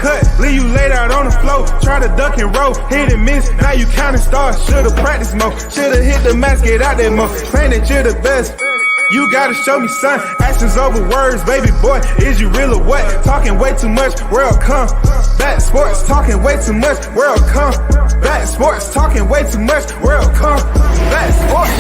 cut, leave you laid out on the floor. Try to duck and roll, hit and miss, now you counting stars. Should've practiced more, should've hit the mask, get out there more. Claim that you're the best. You gotta show me, son. Actions over words, baby boy. Is you real or what? Talking way too much, world come. Back sports, talking way too much, world come. Back sports, talking way too much, world come. Back sports,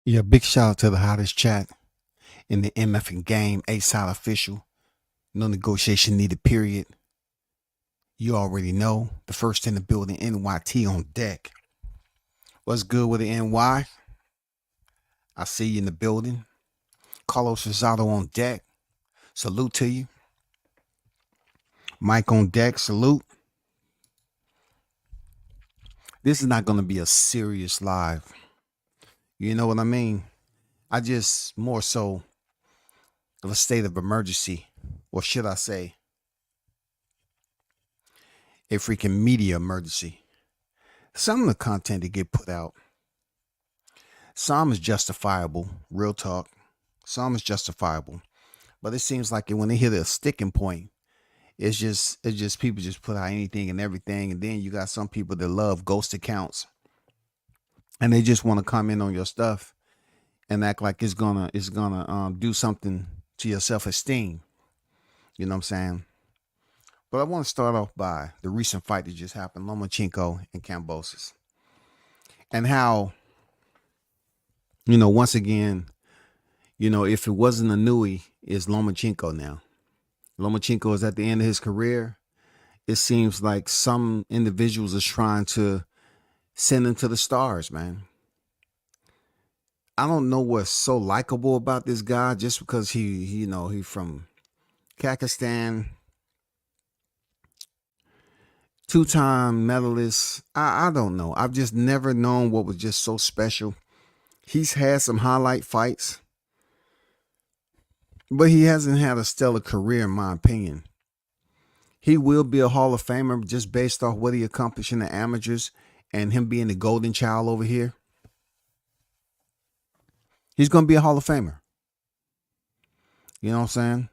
Yeah, big shout out to the hottest chat in the MF game, A-Side official. No negotiation needed, period. You already know. The first in the building, NYT on deck. What's good with the NY? I see you in the building. Carlos Rosado on deck. Salute to you. Mike on deck. Salute. This is not going to be a serious live. You know what I mean? I just more so of a state of emergency, or should I say a freaking media emergency. Some of the content that get put out, some is justifiable, real talk. Some is justifiable, but it seems like when they hit a sticking point, it's just people just put out anything and everything, and then you got some people that love ghost accounts, and they just want to comment on your stuff and act like it's gonna do something to your self-esteem. You know what I'm saying? But I want to start off by the recent fight that just happened, Lomachenko and Kambosos, and how, once again, if it wasn't a Nui, it's Lomachenko now. Lomachenko is at the end of his career. It seems like some individuals are trying to send him to the stars, man. I don't know what's so likable about this guy just because he from Kazakhstan, two-time medalist. I don't know. I've just never known what was just so special. He's had some highlight fights, but he hasn't had a stellar career, in my opinion. He will be a Hall of Famer just based off what he accomplished in the amateurs and him being the golden child over here. He's going to be a Hall of Famer. You know what I'm saying?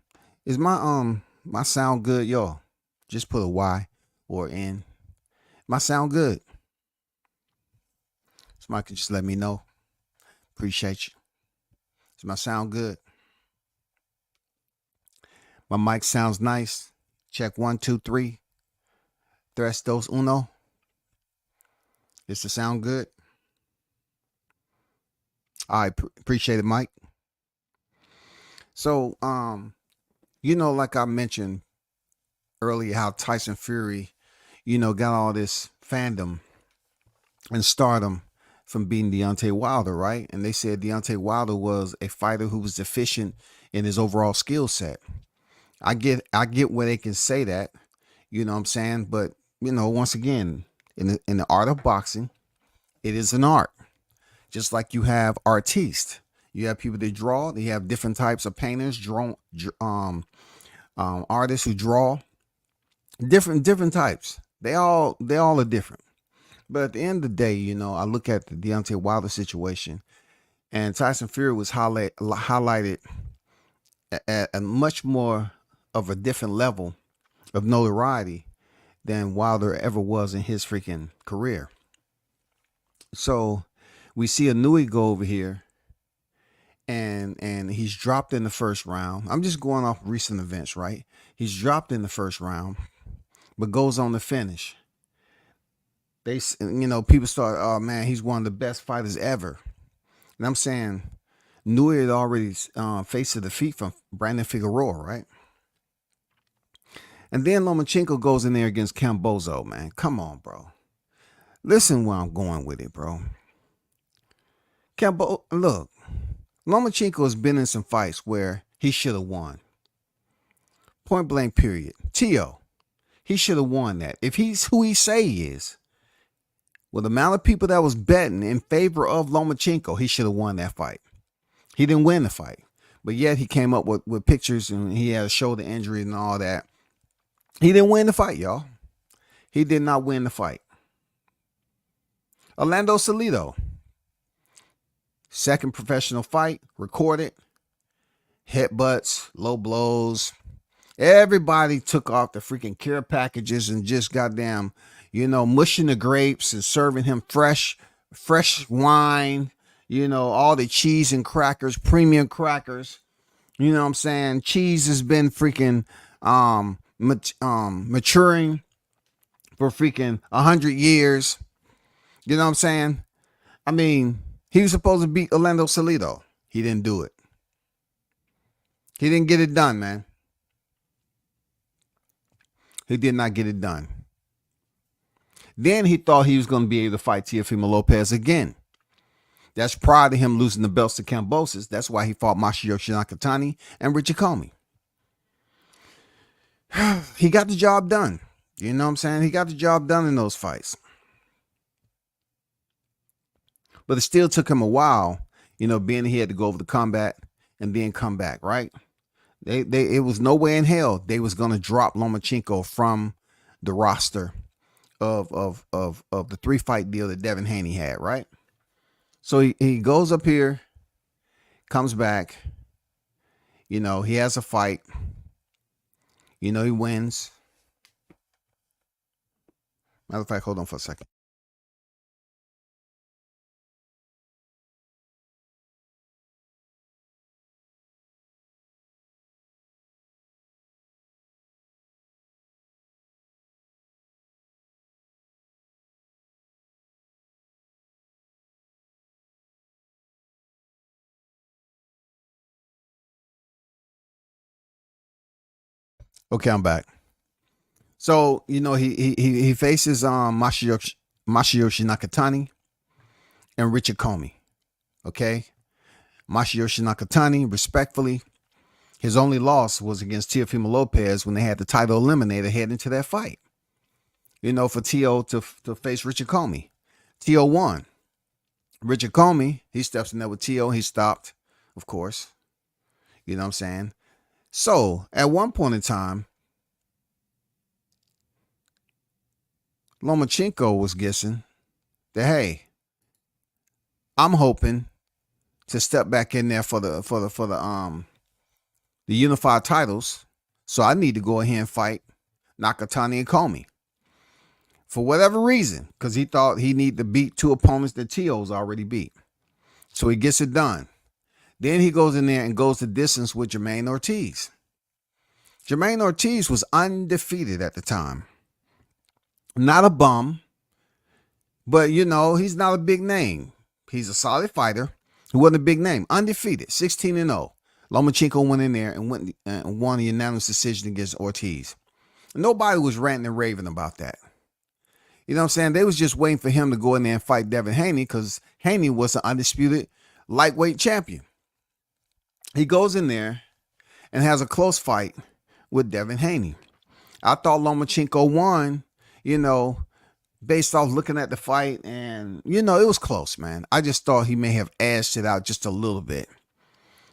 Is my sound good, y'all? Just put a Y or N. My sound good? Somebody can just let me know. Appreciate you. Does my sound good? My mic sounds nice. Check 1, 2, 3. Tres, dos, uno. Does the sound good? I appreciate it, Mike. So, like I mentioned earlier, how Tyson Fury, got all this fandom and stardom from beating Deontay Wilder, right? And they said Deontay Wilder was a fighter who was deficient in his overall skill set. I get where they can say that, you know what I'm saying? But, once again, in the art of boxing, it is an art. Just like you have artistes. You have people that draw. They have different types of painters, artists who draw. Different types. They all are different. But at the end of the day, I look at the Deontay Wilder situation, and Tyson Fury was highlighted at a much more of a different level of notoriety than Wilder ever was in his freaking career. So we see Nui go over here, and he's dropped in the first round. I'm just going off recent events, right? He's dropped in the first round, but goes on to finish. People start, oh man, he's one of the best fighters ever. And I'm saying Nui had already faced a defeat from Brandon Figueroa, right? And then Lomachenko goes in there against Cambozo, man. Come on, bro. Listen where I'm going with it, bro. Look, Lomachenko has been in some fights where he should have won. Point blank, period. Tio, he should have won that. If he's who he say he is, with the amount of people that was betting in favor of Lomachenko, he should have won that fight. He didn't win the fight, but yet he came up with pictures and he had a shoulder injury and all that. He didn't win the fight, y'all. He did not win the fight. Orlando Salido, second professional fight, recorded, headbutts, low blows. Everybody took off the freaking care packages and just goddamn, mushing the grapes and serving him fresh wine, all the cheese and crackers, premium crackers. You know what I'm saying? Cheese has been freaking maturing for freaking 100 years. You know what I'm saying? I mean, he was supposed to beat Orlando Salido. He didn't do it. He didn't get it done, man. He did not get it done. Then he thought he was going to be able to fight Teofimo Lopez again. That's prior to him losing the belts to Kambosos. That's why he fought Masayoshi Nakatani and Richard Comey. He got the job done. You know what I'm saying? He got the job done in those fights. But it still took him a while, being he had to go over the combat and then come back, right? It was no way in hell they was going to drop Lomachenko from the roster of the 3-fight deal that Devin Haney had, right? So he goes up here, comes back, he has a fight, he wins. Matter of fact, hold on for a second. Okay, I'm back. So, he faces Masayoshi Nakatani and Richard Comey. Okay? Masayoshi Nakatani, respectfully, his only loss was against Teofimo Lopez when they had the title eliminator heading into that fight. For Tio to face Richard Comey. Tio won. Richard Comey, he steps in there with Tio. He stopped, of course. You know what I'm saying? So, at one point in time, Lomachenko was guessing that, hey, I'm hoping to step back in there for the unified titles. So I need to go ahead and fight Nakatani and Comey. For whatever reason, because he thought he needed to beat two opponents that Tio's already beat. So he gets it done. Then he goes in there and goes the distance with Jermaine Ortiz. Jermaine Ortiz was undefeated at the time. Not a bum, but he's not a big name. He's a solid fighter. He wasn't a big name. Undefeated, 16-0. Lomachenko went in there and won a unanimous decision against Ortiz. Nobody was ranting and raving about that. You know what I'm saying? They was just waiting for him to go in there and fight Devin Haney because Haney was an undisputed lightweight champion. He goes in there and has a close fight with Devin Haney. I thought Lomachenko won, based off looking at the fight, and it was close, man. I just thought he may have ashed it out just a little bit.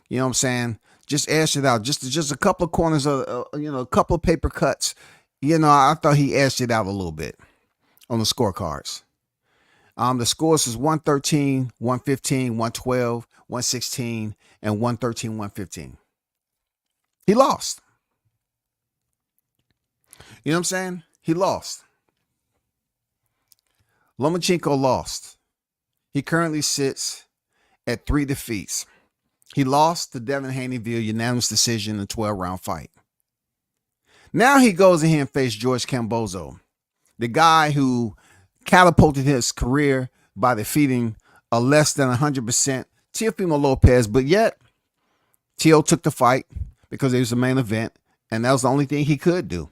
You know what I'm saying? Just ashed it out, just a couple of corners of, a couple of paper cuts. I thought he ashed it out a little bit on the scorecards. The scores is 113, 115, 112, 116, and 113, 115. He lost. You know what I'm saying? He lost. Lomachenko lost. He currently sits at 3 defeats. He lost to Devin Haney via unanimous decision in a 12-round fight. Now he goes in here and faces George Kambosos, the guy who catapulted his career by defeating a less than 100% Teofimo Lopez, but yet Teo took the fight because it was the main event, and that was the only thing he could do.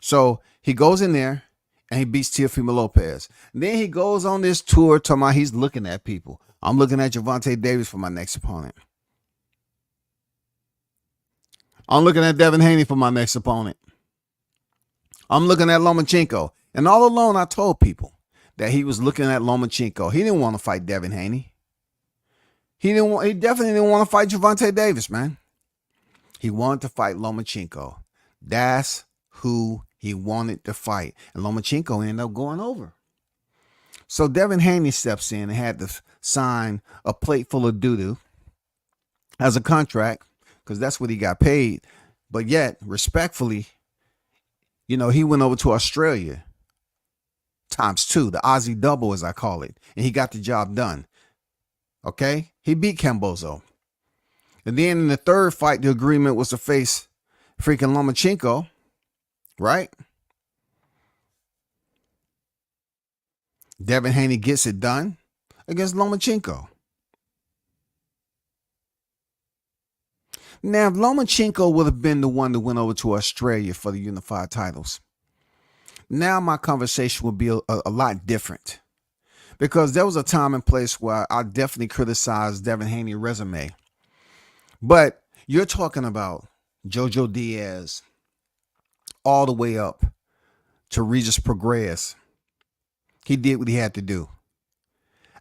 So he goes in there and he beats Teofimo Lopez. And then he goes on this tour talking about he's looking at people. I'm looking at Gervonta Davis for my next opponent. I'm looking at Devin Haney for my next opponent. I'm looking at Lomachenko. And all along I told people that he was looking at Lomachenko. He didn't want to fight Devin Haney. He definitely didn't want to fight Gervonta Davis, man. He wanted to fight Lomachenko. That's who he wanted to fight. And Lomachenko ended up going over. So Devin Haney steps in and had to sign a plate full of doo-doo as a contract, because that's what he got paid. But yet, respectfully, he went over to Australia ×2, the Aussie double, as I call it, and he got the job done. Okay? He beat Kambosos. And then in the third fight, the agreement was to face freaking Lomachenko, right? Devin Haney gets it done against Lomachenko. Now, if Lomachenko would have been the one that went over to Australia for the unified titles, now my conversation would be a lot different. Because there was a time and place where I definitely criticized Devin Haney's resume. But you're talking about Jojo Diaz all the way up to Regis Prograis. He did what he had to do.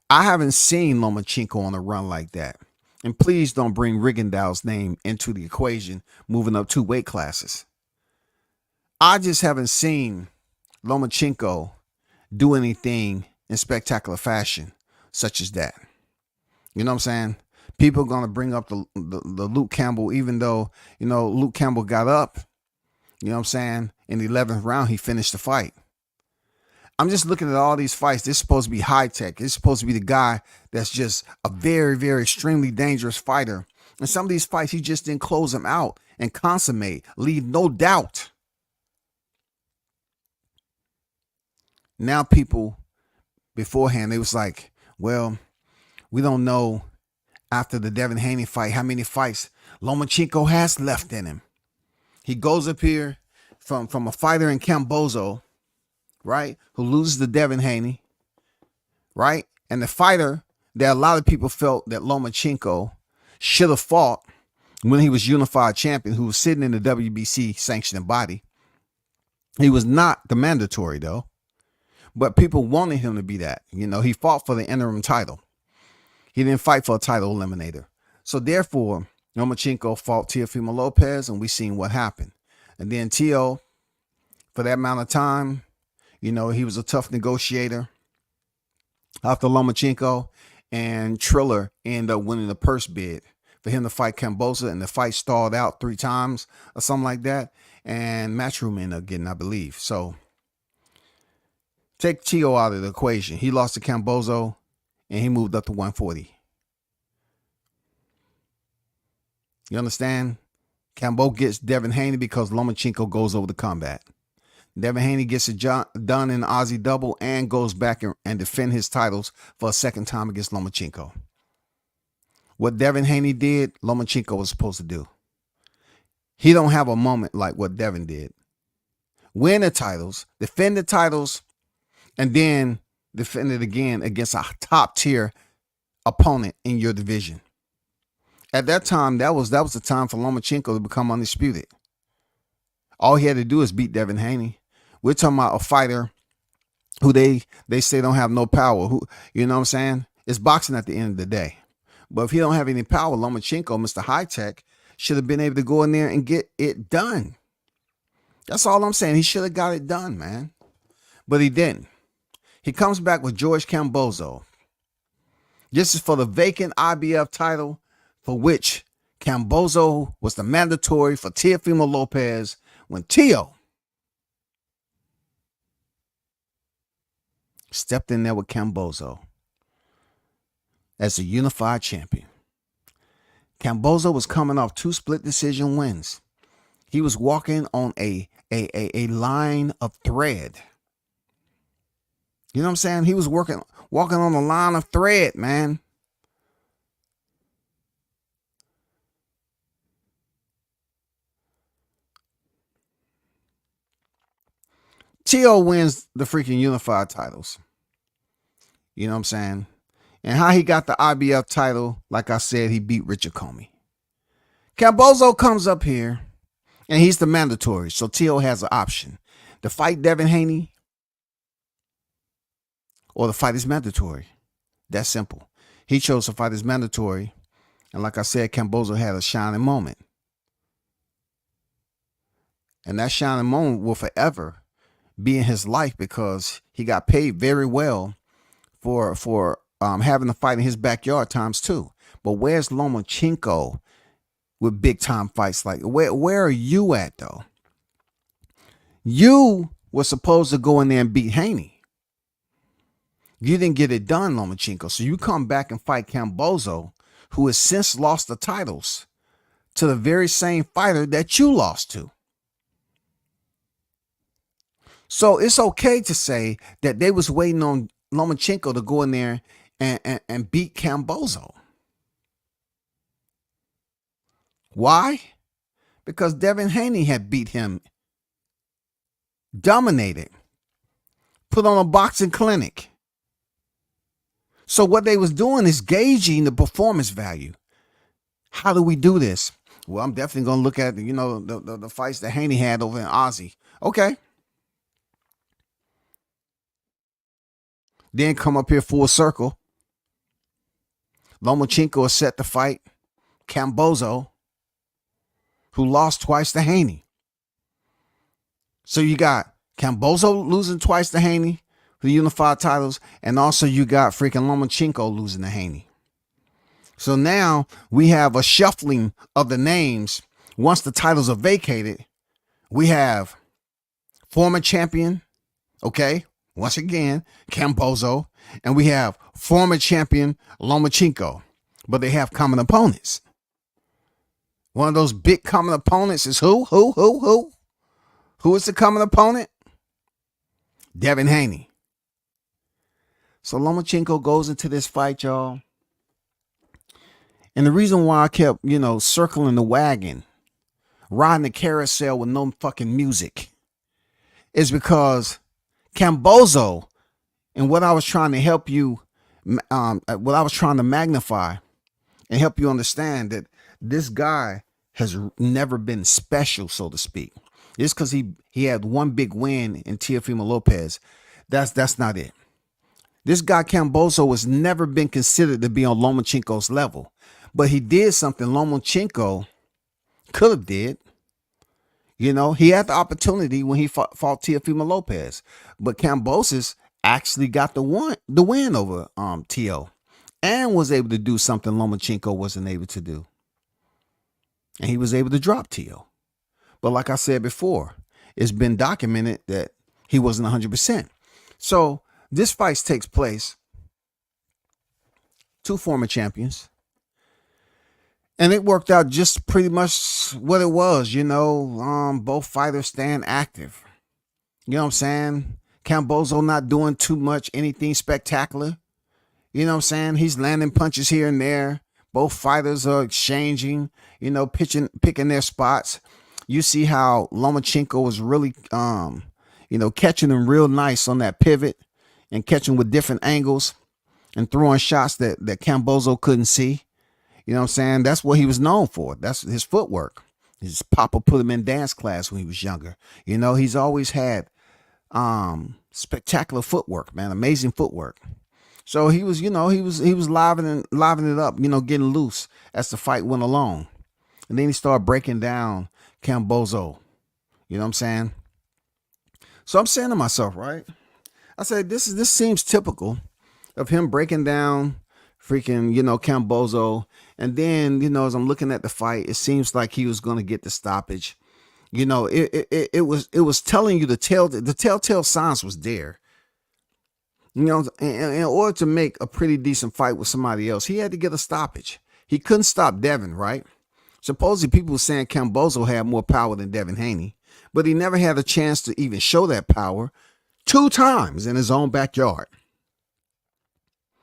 I haven't seen Lomachenko on a run like that. And please don't bring Rigondeaux's name into the equation, moving up 2 weight classes. I just haven't seen Lomachenko do anything in spectacular fashion such as that. You know what I'm saying? People are going to bring up the Luke Campbell, even though, Luke Campbell got up, you know what I'm saying? In the 11th round, he finished the fight. I'm just looking at all these fights. This is supposed to be high tech. It's supposed to be the guy that's just a very, very extremely dangerous fighter. And some of these fights, he just didn't close them out and consummate, leave no doubt. Now people beforehand, they was like, well, we don't know after the Devin Haney fight how many fights Lomachenko has left in him. He goes up here from a fighter in Kambosos, right, who loses to Devin Haney, right? And the fighter that a lot of people felt that Lomachenko should have fought when he was unified champion, who was sitting in the WBC sanctioning body. He was not the mandatory, though. But people wanted him to be that. He fought for the interim title. He didn't fight for a title eliminator. So therefore, Lomachenko fought Teofimo Lopez, and we seen what happened. And then Teo, for that amount of time, he was a tough negotiator after Lomachenko, and Triller ended up winning the purse bid for him to fight Kambosos, and the fight stalled out 3 times or something like that. And Matchroom ended up getting, I believe. So take Teo out of the equation. He lost to Kambosos, and he moved up to 140. You understand? Kambosos gets Devin Haney because Lomachenko goes over to combat. Devin Haney gets it done in the Aussie double and goes back and defend his titles for a second time against Lomachenko. What Devin Haney did, Lomachenko was supposed to do. He don't have a moment like what Devin did. Win the titles, defend the titles, and then defend it again against a top tier opponent in your division. At that time, that was the time for Lomachenko to become undisputed. All he had to do is beat Devin Haney. We're talking about a fighter who they say don't have no power. Who, you know what I'm saying? It's boxing at the end of the day. But if he don't have any power, Lomachenko, Mr. High Tech, should have been able to go in there and get it done. That's all I'm saying. He should have got it done, man. But he didn't. He comes back with George Kambosos. This is for the vacant IBF title, for which Kambosos was the mandatory for Teofimo Lopez when Teo stepped in there with Kambosos as the unified champion. Kambosos was coming off 2 split decision wins. He was walking on a line of thread. You know what I'm saying? He was walking on a line of thread, man. Teo wins the freaking unified titles. You know what I'm saying? And how he got the IBF title, like I said, he beat Richard Comey. Kambosos comes up here, and he's the mandatory, so Teo has an option. To fight Devin Haney, or the fight is mandatory. That's simple. He chose to fight as mandatory, and like I said, Kambosos had a shining moment. And that shining moment will forever be in his life because he got paid very well for having to fight in his backyard times 2. But where's Lomachenko with big time fights? Like where are you at though? You were supposed to go in there and beat Haney. You didn't get it done, Lomachenko. So you come back and fight Kambosos, who has since lost the titles to the very same fighter that you lost to. So it's okay to say that they was waiting on Lomachenko to go in there and beat Kambosos. Why? Because Devin Haney had beat him, dominated, put on a boxing clinic. So what they was doing is gauging the performance value. How do we do this? Well, I'm definitely going to look at, the fights that Haney had over in Aussie. Okay. Then come up here full circle. Lomachenko is set to fight Kambosos, who lost twice to Haney. So you got Kambosos losing twice to Haney for the unified titles, and also you got freaking Lomachenko losing to Haney. So now we have a shuffling of the names. Once the titles are vacated, we have former champion, okay, once again, Kambosos, and we have former champion Lomachenko, but they have common opponents. One of those big common opponents is who? Who is the common opponent? Devin Haney. So Lomachenko goes into this fight, y'all. And the reason why I kept, circling the wagon, riding the carousel with no fucking music, is because Kambosos, and what I was trying to help you, what I was trying to magnify and help you understand, that this guy has never been special, so to speak. Just because he had one big win in Teofimo Lopez, that's not it. This guy Kambosos has never been considered to be on Lomachenko's level, but he did something Lomachenko could have did. He had the opportunity when he fought Teofimo Lopez, but Kambosos actually got the win over Teo, and was able to do something Lomachenko wasn't able to do. And he was able to drop Teo. But like I said before, it's been documented that he wasn't 100%. So this fight takes place, 2 former champions. And it worked out just pretty much what it was, both fighters staying active. You know what I'm saying? Kambosos not doing too much, anything spectacular. You know what I'm saying? He's landing punches here and there. Both fighters are exchanging, picking their spots. You see how Lomachenko was really, catching him real nice on that pivot and catching with different angles and throwing shots that Kambosos couldn't see. You know what I'm saying? That's what he was known for. That's his footwork. His papa put him in dance class when he was younger. He's always had Spectacular footwork, man. Amazing footwork. So he was, he was livening it up, getting loose as the fight went along. And then he started breaking down Cambozo. You know what I'm saying? So I'm saying to myself, right? I said, this seems typical of him breaking down freaking, Cambozo. And then, as I'm looking at the fight, it seems like he was going to get the stoppage. It was telling you the telltale signs was there. In order to make a pretty decent fight with somebody else, he had to get a stoppage. He couldn't stop Devin, right? Supposedly people were saying Cambozo had more power than Devin Haney, but he never had a chance to even show that power 2 times in his own backyard.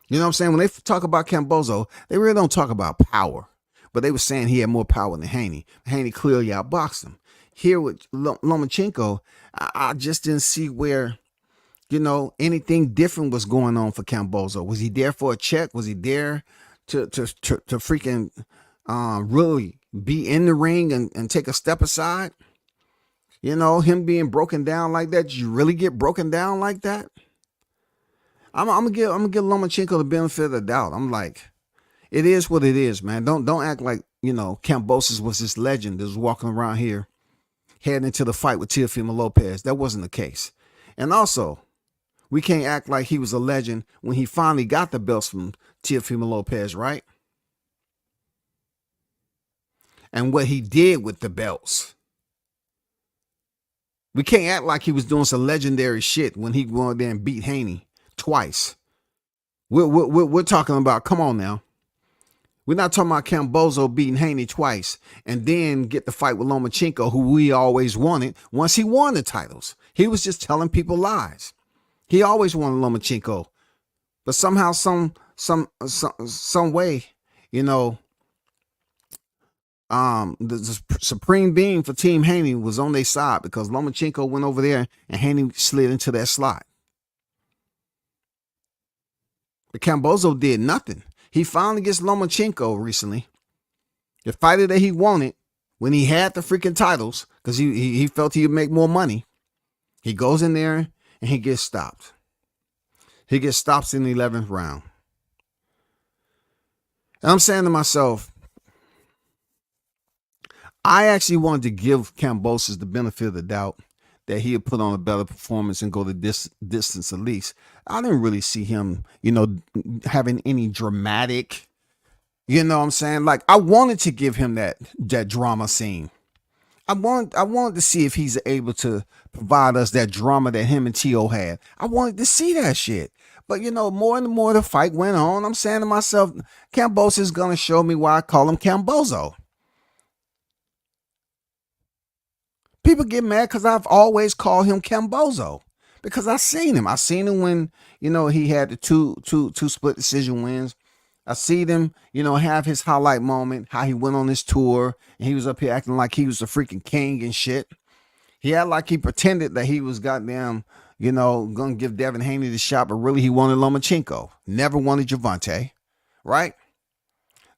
You know what I'm saying? When they talk about Cambozo, they really don't talk about power, but they were saying he had more power than Haney. Haney clearly outboxed him. Here with Lomachenko, I just didn't see where, anything different was going on for Cambozo. Was he there for a check? Was he there to freaking really be in the ring and take a step aside? Him being broken down like that. Did you really get broken down like that? I'm gonna give Lomachenko the benefit of the doubt. I'm like, it is what it is, man. Don't act like Kambosos was this legend that was walking around here heading into the fight with Teofimo Lopez. That wasn't the case. And also, we can't act like he was a legend when he finally got the belts from Teofimo Lopez, right? And what he did with the belts. We can't act like he was doing some legendary shit when he went there and beat Haney twice. We're talking about, come on now. We're not talking about Cambozo beating Haney twice and then get the fight with Lomachenko, who we always wanted once he won the titles. He was just telling people lies. He always wanted Lomachenko, but somehow, some way, the supreme being for Team Haney was on their side because Lomachenko went over there and Haney slid into that slot. But Cambozo did nothing. He finally gets Lomachenko recently, the fighter that he wanted when he had the freaking titles, because he felt he would make more money. He goes in there and he gets stopped. He gets stopped in the 11th round. And I'm saying to myself, I actually wanted to give Kambosos the benefit of the doubt that he had put on a better performance and go the distance at least. I didn't really see him, having any dramatic, like I wanted to give him that drama scene. I wanted to see if he's able to provide us that drama that him and T.O. had. I wanted to see that shit. But, more and more the fight went on, I'm saying to myself, Kambosos is going to show me why I call him Cambozo. People get mad because I've always called him Cambozo because I seen him. I seen him when, he had the two split decision wins. I see him, have his highlight moment, how he went on his tour and he was up here acting like he was a freaking king and shit. He had like he pretended that he was goddamn, going to give Devin Haney the shot, but really he wanted Lomachenko. Never wanted Gervonta, right?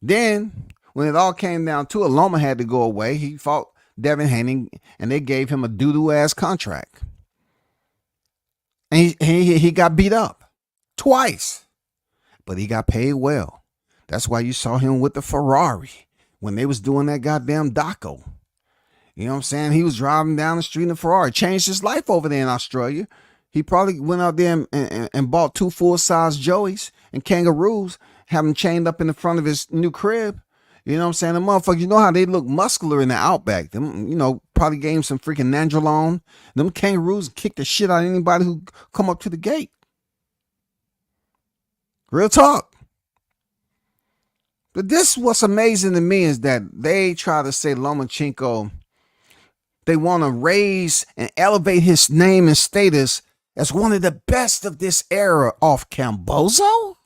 Then when it all came down to it, Loma had to go away. He fought Devin Haney, and they gave him a doo-doo ass contract. And he got beat up twice, but he got paid well. That's why you saw him with the Ferrari when they was doing that goddamn doco. You know what I'm saying? He was driving down the street in a Ferrari. Changed his life over there in Australia. He probably went out there and bought 2 full-size Joeys and kangaroos, have them chained up in the front of his new crib. You know what I'm saying? The motherfuckers, how they look muscular in the outback. Them, probably gave him some freaking nandrolone. Them kangaroos kick the shit out of anybody who come up to the gate. Real talk. But this what's amazing to me is that they try to say Lomachenko, they want to raise and elevate his name and status as one of the best of this era off Cambozo?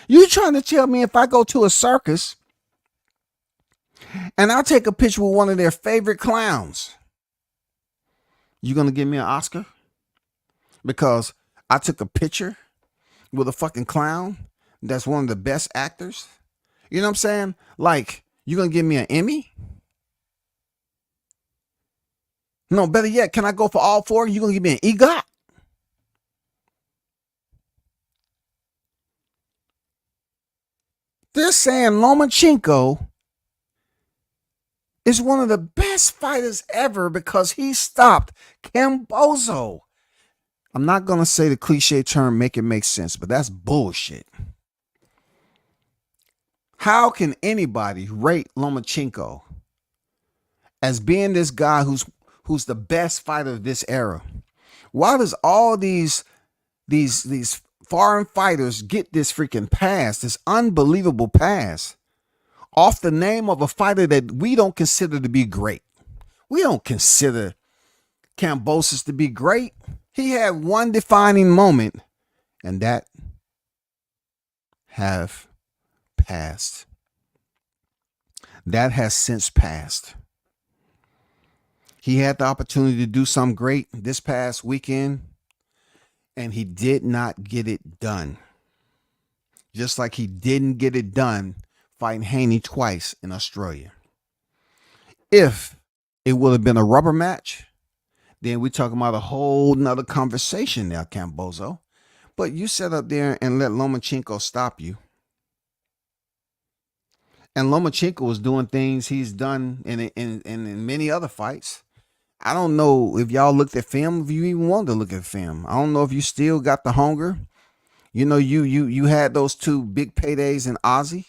You trying to tell me if I go to a circus and I'll take a picture with one of their favorite clowns, you gonna give me an Oscar? Because I took a picture with a fucking clown that's one of the best actors? You know what I'm saying? Like, you gonna give me an Emmy? No, better yet, can I go for all 4? You gonna give me an EGOT? they're saying Lomachenko is one of the best fighters ever because he stopped Cambozo. I'm not going to say the cliche term make it make sense, but that's bullshit. How can anybody rate Lomachenko as being this guy who's the best fighter of this era? Why does all these foreign fighters get this freaking pass, this unbelievable pass, off the name of a fighter that we don't consider to be great? We don't consider Kambosos to be great. He had one defining moment, and that have passed. That has since passed. He had the opportunity to do something great this past weekend, and he did not get it done. Just like he didn't get it done fighting Haney twice in Australia. If it would have been a rubber match, then we're talking about a whole nother conversation now, Cambozo. But you sat up there and let Lomachenko stop you. And Lomachenko was doing things he's done in many other fights. I don't know if y'all looked at film, if you even wanted to look at film. I don't know if you still got the hunger. You know, you had those two big paydays in Aussie.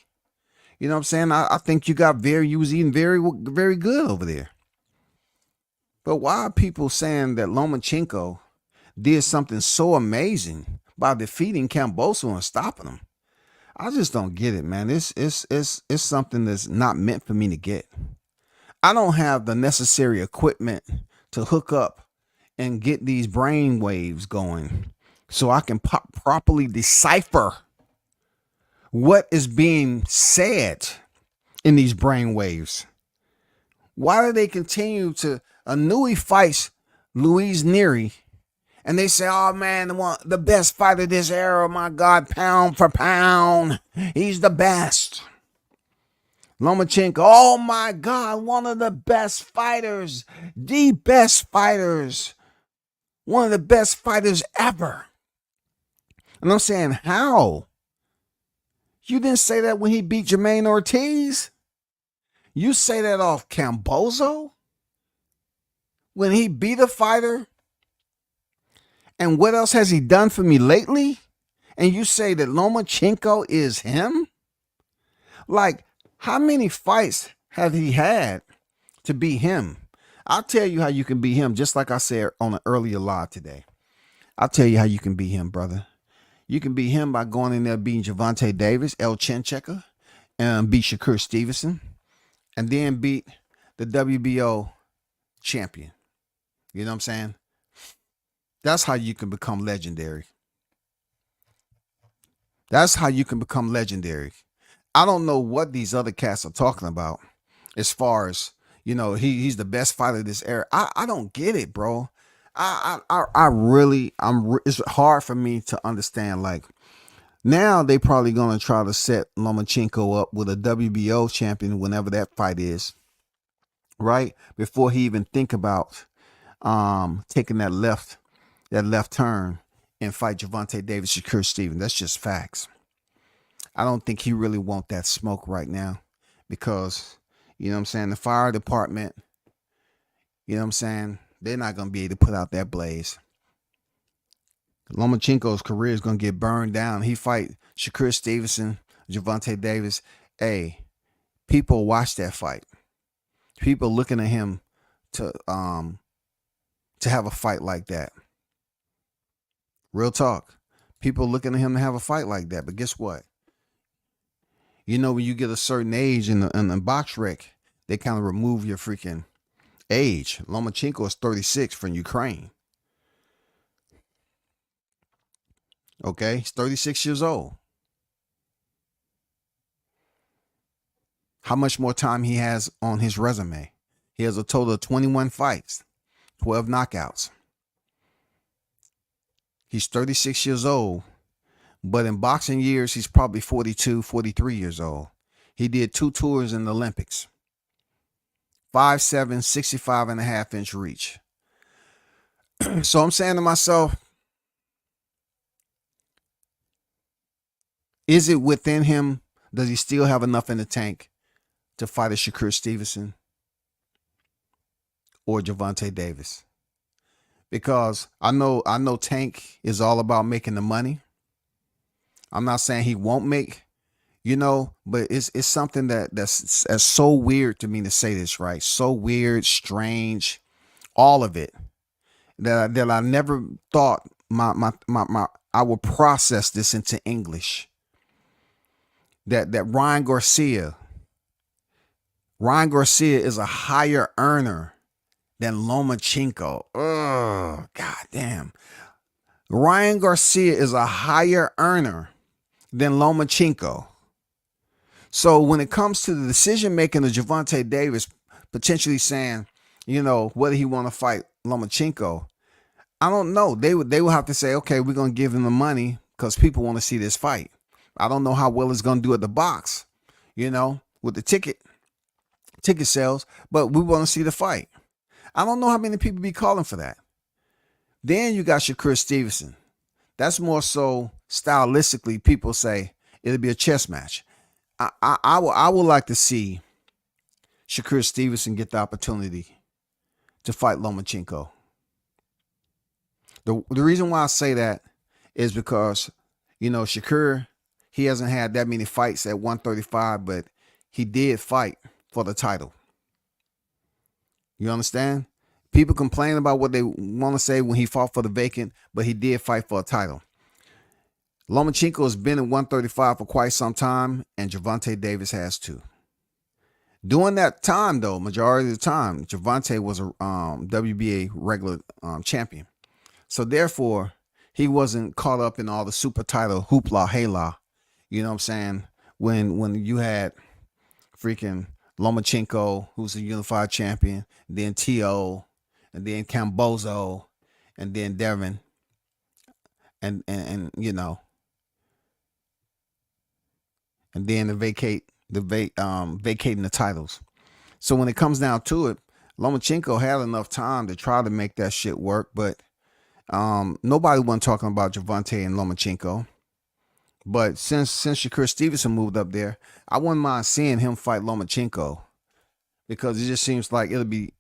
You know what I'm saying? I think you was eating very, very good over there. But why are people saying that Lomachenko did something so amazing by defeating Kambosos and stopping him? I just don't get it, man. It's something that's not meant for me to get. I don't have the necessary equipment to hook up and get these brain waves going so I can properly decipher what is being said in these brain waves. Why do they continue to Anui fights Luis Nery and they say, oh man, the best fighter of this era, my God, pound for pound, he's the best. Lomachenko, oh my God, one of the best fighters, the best fighters, one of the best fighters ever. And I'm saying, how? You didn't say that when he beat Jermaine Ortiz? You say that off Cambozo? When he beat a fighter? And what else has he done for me lately? And you say that Lomachenko is him? Like, how many fights have he had to be him? I'll tell you how you can be him, just like I said on an earlier live today. I'll tell you how you can be him, brother. You can be him by going in there beating Gervonta Davis, El Chinchecker, and beat Shakur Stevenson, and then beat the WBO champion. You know what I'm saying? That's how you can become legendary. That's how you can become legendary. I don't know what these other cats are talking about as far as, you know, he's the best fighter of this era. I don't get it, bro. It's hard for me to understand. Like, now they probably going to try to set Lomachenko up with a WBO champion whenever that fight is, right? Before he even think about taking that left turn and fight Gervonta Davis, Shakur Stevenson. That's just facts. I don't think he really want that smoke right now because, you know what I'm saying, the fire department, you know what I'm saying, they're not going to be able to put out that blaze. Lomachenko's career is going to get burned down. He fight Shakur Stevenson, Gervonta Davis. Hey, people watch that fight. People looking at him to have a fight like that. Real talk. People looking at him to have a fight like that. But guess what? You know, when you get a certain age in the box rec, they kind of remove your freaking age. Lomachenko is 36 from Ukraine. Okay, he's 36 years old. How much more time he has on his resume? He has a total of 21 fights, 12 knockouts. He's 36 years old, but in boxing years, he's probably 42, 43 years old. He did 2 tours in the Olympics. 5'7", 65.5-inch reach. So I'm saying to myself, is it within him Does he still have enough in the tank to fight a Shakur Stevenson or Gervonta Davis? Because I know Tank is all about making the money. I'm not saying he won't make, but it's something that's so weird to me to say this, right? So weird, strange, all of it, that I never thought I would process this into English. That Ryan Garcia is a higher earner than Lomachenko. Oh, goddamn. Ryan Garcia is a higher earner than Lomachenko. So when it comes to the decision making of Gervonta Davis potentially saying, whether he want to fight Lomachenko, I don't know. They will have to say, okay, we're going to give him the money because people want to see this fight. I don't know how well it's going to do at the box, with the ticket sales, but we want to see the fight. I don't know how many people be calling for that. Then you got Shakur Stevenson. That's more so stylistically, people say it'll be a chess match. I would like to see Shakur Stevenson get the opportunity to fight Lomachenko. The reason why I say that is because, Shakur, he hasn't had that many fights at 135, but he did fight for the title. You understand? People complain about what they want to say when he fought for the vacant, but he did fight for a title. Lomachenko has been at 135 for quite some time, and Gervonta Davis has too. During that time, though, majority of the time, Gervonta was a WBA regular champion. So therefore, he wasn't caught up in all the super title hoopla hayla. You know what I'm saying? When you had freaking Lomachenko, who's a unified champion, then T.O., and then Cambozo, and then Devin, and then vacating the titles. So when it comes down to it, Lomachenko had enough time to try to make that shit work, but nobody wasn't talking about Gervonta and Lomachenko. But since Shakur Stevenson moved up there, I wouldn't mind seeing him fight Lomachenko, because it just seems like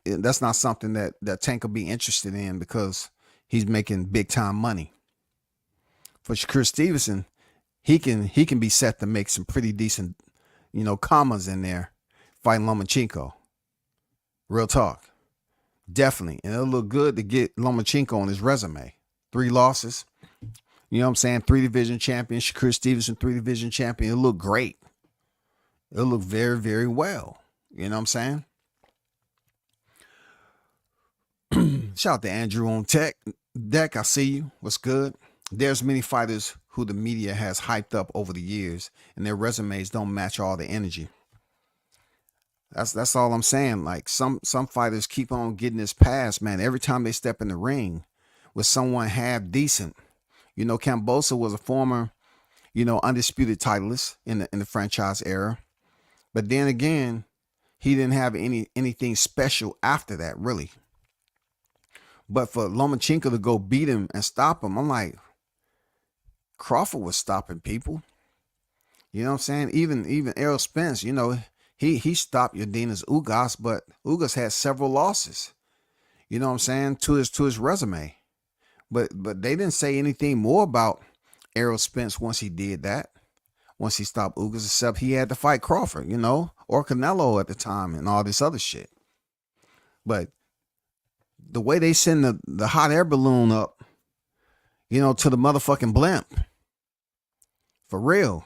that's not something that Tank will be interested in, because he's making big time money. For Shakur Stevenson, he can be set to make some pretty decent, commas in there fighting Lomachenko. Real talk. Definitely. And it'll look good to get Lomachenko on his resume. 3 losses. You know what I'm saying? 3 division champion. Shakur Stevenson, 3 division champion. It'll look great. It'll look very, very well. You know what I'm saying? Shout out to Andrew on deck. I see you. What's good? There's many fighters who the media has hyped up over the years, and their resumes don't match all the energy. That's all I'm saying. Like some fighters keep on getting this pass, man. Every time they step in the ring with someone half decent. Camboso was a former, undisputed titleist in the franchise era. But then again, he didn't have anything special after that, really. But for Lomachenko to go beat him and stop him, I'm like, Crawford was stopping people. You know what I'm saying? Even Errol Spence, he stopped Yordenis Ugas, but Ugas had several losses. You know what I'm saying? To his resume. But they didn't say anything more about Errol Spence once he did that. Once he stopped Ugas, except he had to fight Crawford, or Canelo at the time and all this other shit. But the way they send the hot air balloon up, to the motherfucking blimp. For real.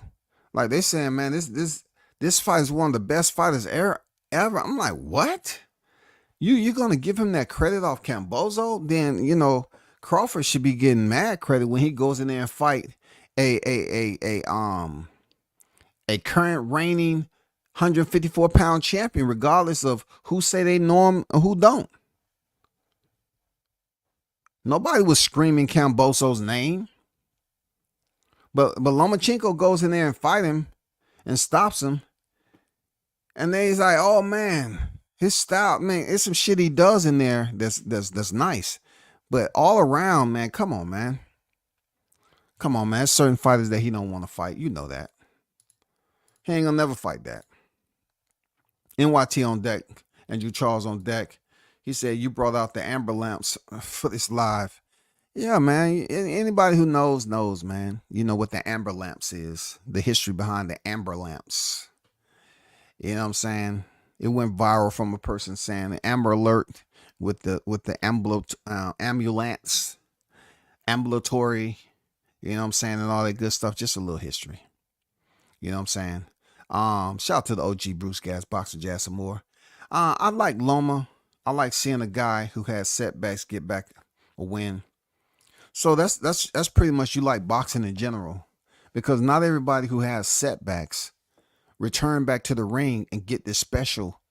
Like they saying, man, this fight is one of the best fighters ever. I'm like, what? You're gonna give him that credit off Cambozo? Then Crawford should be getting mad credit when he goes in there and fight a current reigning 154-pound champion, regardless of who say they know him or who don't. Nobody was screaming Camboso's name. But Lomachenko goes in there and fight him and stops him. And then he's like, oh man, his style, man, it's some shit he does in there that's nice. But all around, man, come on, man. Come on, man. Certain fighters that he don't want to fight. You know that. He ain't gonna never fight that. NYT on deck, Andrew Charles on deck. He said you brought out the amber lamps for this live. Yeah, man. Anybody who knows, man. You know what the amber lamps is. The history behind the amber lamps. You know what I'm saying? It went viral from a person saying Amber Alert with the ambulance, ambulatory, you know what I'm saying, and all that good stuff. Just a little history. You know what I'm saying? Shout out to the OG Bruce Gas, Boxer Jazz some more. I like Loma. I like seeing a guy who has setbacks get back a win. So that's pretty much you like boxing in general, because not everybody who has setbacks return back to the ring and get this special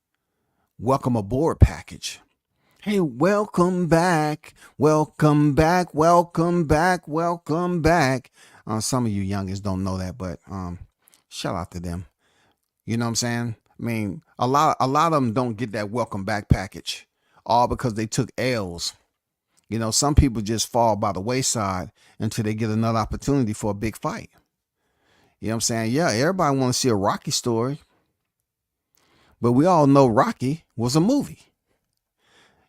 welcome aboard package. Hey, welcome back, welcome back, welcome back, welcome back. Some of you youngins don't know that, but shout out to them. You know what I'm saying? I mean, a lot of them don't get that welcome back package, all because they took L's. You know, some people just fall by the wayside until they get another opportunity for a big fight. You know what I'm saying? Yeah, everybody want to see a Rocky story. But we all know Rocky was a movie.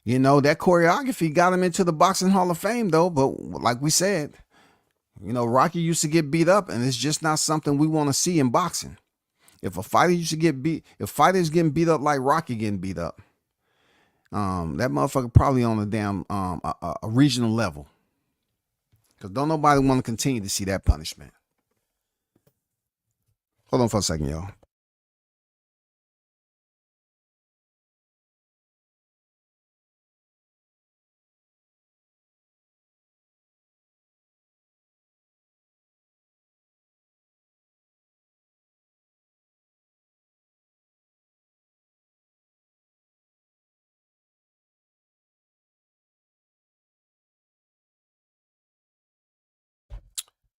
You know, that choreography got him into the Boxing Hall of Fame, though. But like we said, you know, Rocky used to get beat up, and it's just not something we want to see in boxing. If a fighter used to get beat, if fighters getting beat up like Rocky getting beat up, that motherfucker probably on a damn a regional level. Because don't nobody want to continue to see that punishment. Hold on for a second, y'all.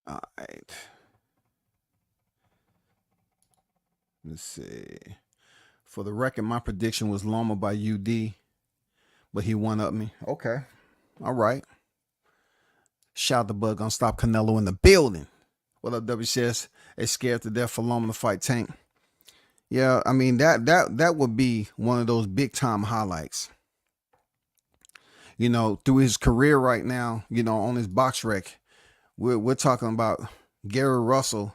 All right. Let's see. For the record, my prediction was Loma by UD, but he one up me. Okay. All right. Shout the Bug, gonna stop Canelo in the building. What up, WCS? They scared to death for Loma to fight Tank. Yeah, I mean that would be one of those big time highlights. You know, through his career right now, you know, on his box rec, we're talking about Gary Russell,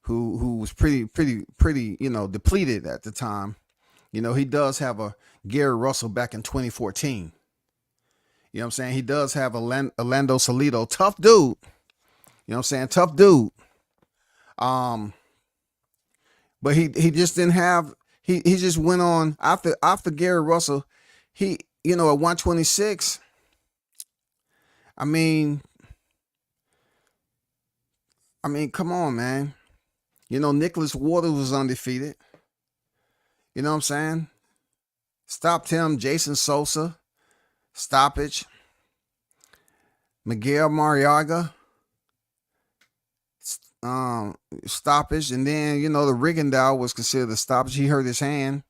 who was pretty, you know, depleted at the time. You know, he does have a Gary Russell back in 2014. You know what I'm saying? He does have Orlando Salido, tough dude. You know what I'm saying? Tough dude. But he just didn't have, he just went on after Gary Russell, he, you know, at 126, I mean, come on, man. You know, Nicholas Waters was undefeated. You know what I'm saying? Stopped him, Jason Sosa, stoppage. Miguel Mariaga, stoppage. And then, you know, the Rigondeaux was considered a stoppage. He hurt his hand.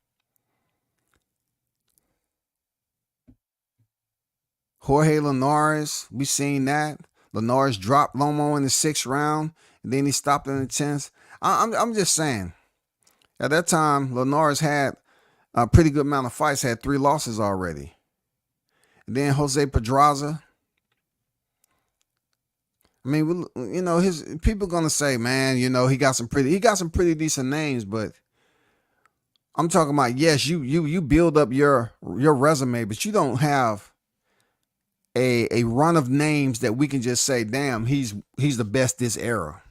Jorge Linares, we seen that. Linares dropped Lomo in the 6th round, and then he stopped in the 10th. I'm just saying, at that time, Linares had a pretty good amount of fights, had 3 losses already. And then Jose Pedraza. I mean, you know, his people gonna say, man, you know, he got some pretty decent names, but I'm talking about, yes, you build up your resume, but you don't have a run of names that we can just say, damn, he's the best this era.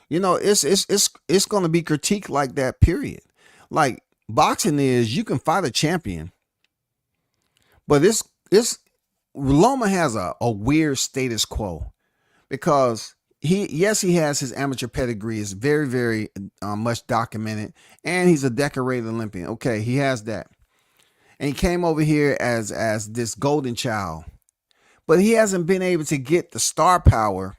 You know, it's gonna be critiqued like that, period. Like boxing is, you can fight a champion, but it's Loma has a weird status quo, because he has his amateur pedigree, is very, very much documented, and he's a decorated Olympian. Okay, he has that. And he came over here as this golden child, but he hasn't been able to get the star power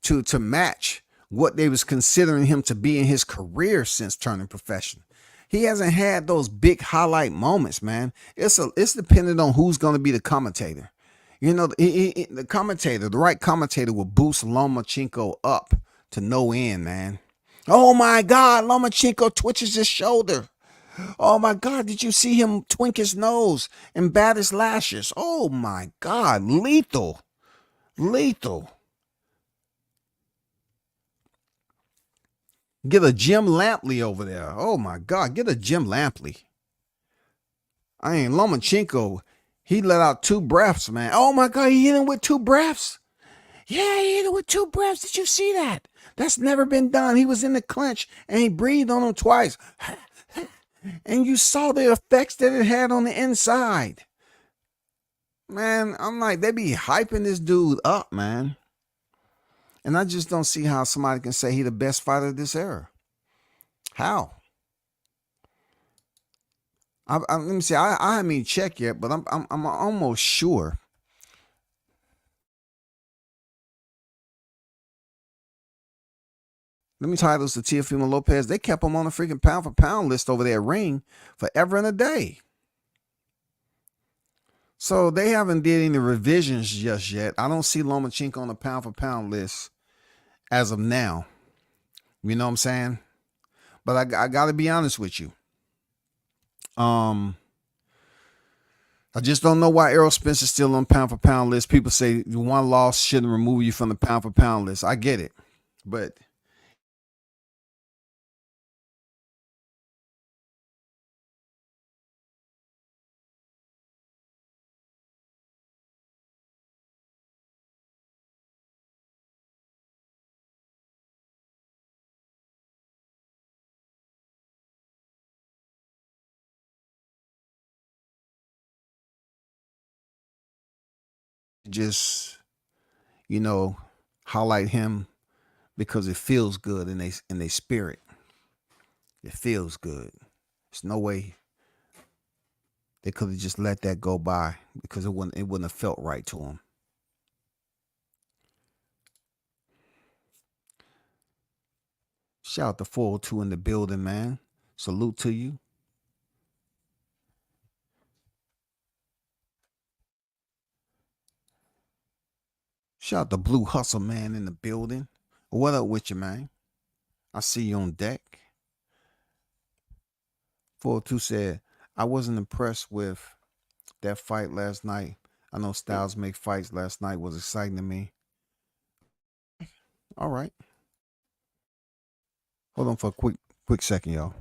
to match what they was considering him to be in his career since turning professional. He hasn't had those big highlight moments, man. It's dependent on who's going to be the commentator. You know, the right commentator will boost Lomachenko up to no end, man. Oh my God, Lomachenko twitches his shoulder. Oh my God, did you see him twink his nose and bat his lashes? Oh my God, lethal, lethal. Get a Jim Lampley over there. Oh my God, get a Jim Lampley. I ain't Lomachenko. He let out 2 breaths, man. Oh my God, he hit him with 2 breaths. Yeah, he hit him with 2 breaths. Did you see that? That's never been done. He was in the clinch and he breathed on him twice. And you saw the effects that it had on the inside. Man, I'm like, they be hyping this dude up, man. And I just don't see how somebody can say he the best fighter of this era. How? Let me see. I haven't even checked yet, but I'm almost sure. Let me tie this to Teofimo Lopez. They kept him on the freaking pound for pound list over there ring forever and a day. So they haven't did any revisions just yet. I don't see Lomachenko on the pound for pound list as of now. You know what I'm saying? But I got to be honest with you. I just don't know why Errol Spence is still on pound for pound list. People say one loss shouldn't remove you from the pound for pound list. I get it, but just highlight him because it feels good in they spirit. It feels good. There's no way they could have just let that go by because it wouldn't have felt right to them. Shout out to 402 in the building, man. Salute to you. Shout out to Blue Hustle Man in the building. What up with you, man? I see you on deck. 402 said, I wasn't impressed with that fight last night. I know Styles make fights last night was exciting to me. All right. Hold on for a quick second, y'all.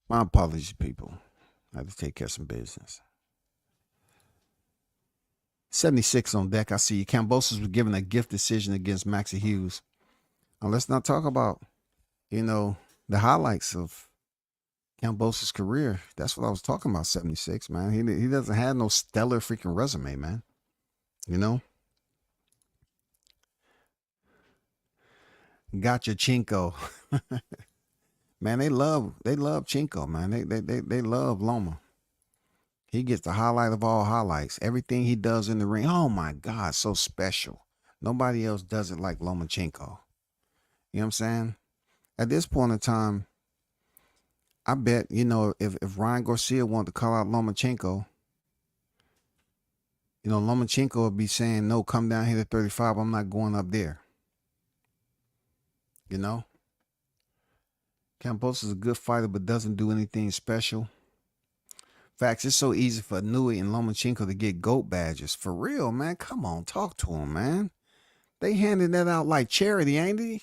My apologies, people. I had to take care of some business. 76 on deck. I see you. Kambosos was given a gift decision against Maxie Hughes. Now, let's not talk about, the highlights of Kambosos' career. That's what I was talking about, 76, man. He doesn't have no stellar freaking resume, man. Gotcha, Chinko. Man, they love Chinko, man. They love Loma. He gets the highlight of all highlights. Everything he does in the ring. Oh my God, so special. Nobody else does it like Lomachenko. You know what I'm saying? At this point in time, I bet, if Ryan Garcia wanted to call out Lomachenko, Lomachenko would be saying, no, come down here to 35. I'm not going up there. Campos is a good fighter, but doesn't do anything special. Facts, it's so easy for Nui and Lomachenko to get GOAT badges. For real, man. Come on, talk to him, man. They handing that out like charity, ain't they?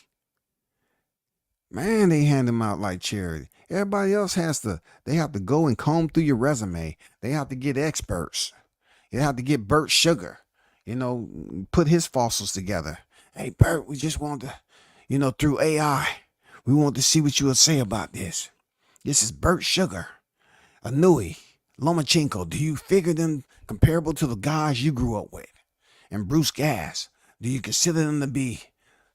Man, they hand them out like charity. Everybody else they have to go and comb through your resume. They have to get experts. They have to get Bert Sugar, put his fossils together. Hey, Bert, we just want to, through AI, we want to see what you would say about this. This is Bert Sugar, Anui, Lomachenko. Do you figure them comparable to the guys you grew up with? And Bruce Gas, do you consider them to be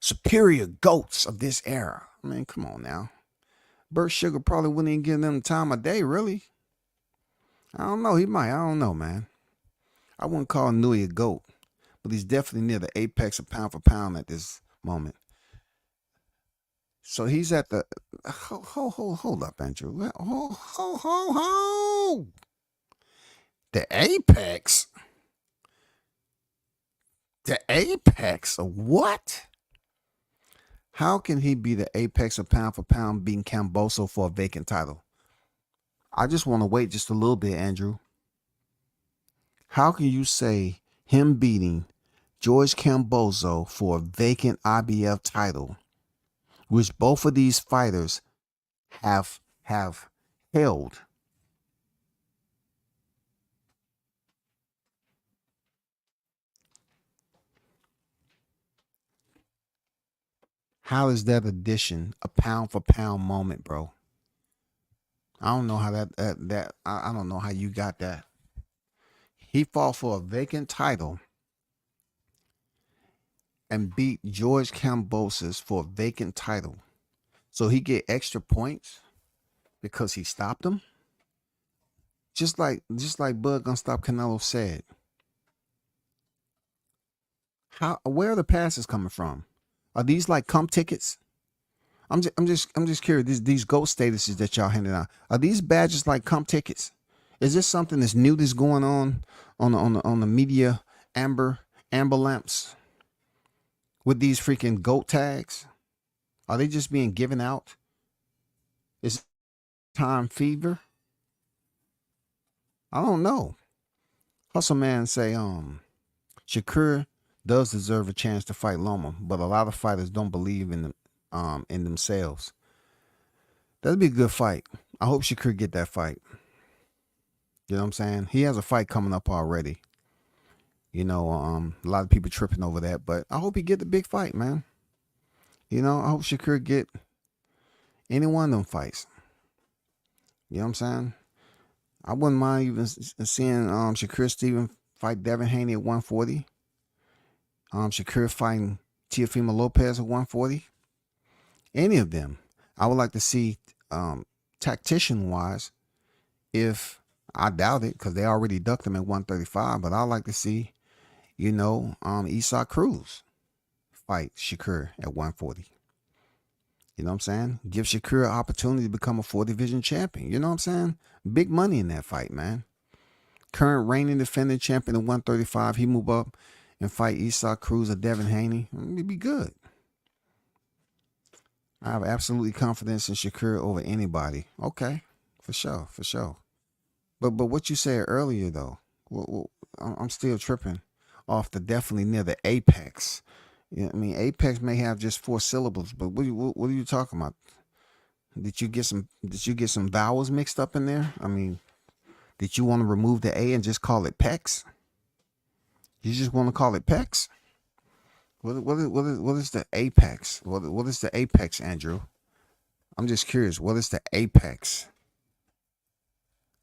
superior GOATs of this era? I mean, come on now. Bert Sugar probably wouldn't even give them the time of day, really. I don't know. He might. I don't know, man. I wouldn't call Nui a GOAT, but he's definitely near the apex of pound for pound at this moment. So he's at the hold up, Andrew. Ho. The apex. The apex of what? How can he be the apex of pound for pound beating Kambosos for a vacant title? I just want to wait just a little bit, Andrew. How can you say him beating George Kambosos for a vacant IBF title, which both of these fighters have held? How is that addition a pound for pound moment, bro? I don't know how I don't know how you got that. He fought for a vacant title and beat George Kambosos for a vacant title. So he get extra points because he stopped him. Just like Bud Gonna Stop Canelo said. Where are the passes coming from? Are these like comp tickets? I'm just curious. These GOAT statuses that y'all handed out, are these badges like comp tickets? Is this something that's new that's going on the media amber lamps with these freaking GOAT tags? Are they just being given out? Is it time fever? I don't know. Hustle Man say Shakur does deserve a chance to fight Loma, but a lot of fighters don't believe in themselves. That'd be a good fight. I hope Shakur get that fight. You know what I'm saying? He has a fight coming up already. A lot of people tripping over that, but I hope he get the big fight, man. I hope Shakur get any one of them fights. You know what I'm saying? I wouldn't mind even seeing Shakur Stevenson fight Devin Haney at 140. Shakur fighting Teofimo Lopez at 140. Any of them. I would like to see tactician-wise, if I doubt it, because they already ducked him at 135, but I'd like to see, Isaac Cruz fight Shakur at 140. You know what I'm saying? Give Shakur an opportunity to become a 4-division champion. You know what I'm saying? Big money in that fight, man. Current reigning defending champion at 135. He move up and fight Isaac Cruz or Devin Haney. It'd be good. I have absolutely confidence in Shakur over anybody. Okay, for sure. But what you said earlier though, I'm still tripping off the definitely near the apex. Apex may have just 4 syllables, but what are you talking about? Did you get some vowels mixed up in there? I mean, did you want to remove the A and just call it Pex? You just want to call it Pex? What is the apex? What is the apex, Andrew? I'm just curious. What is the apex?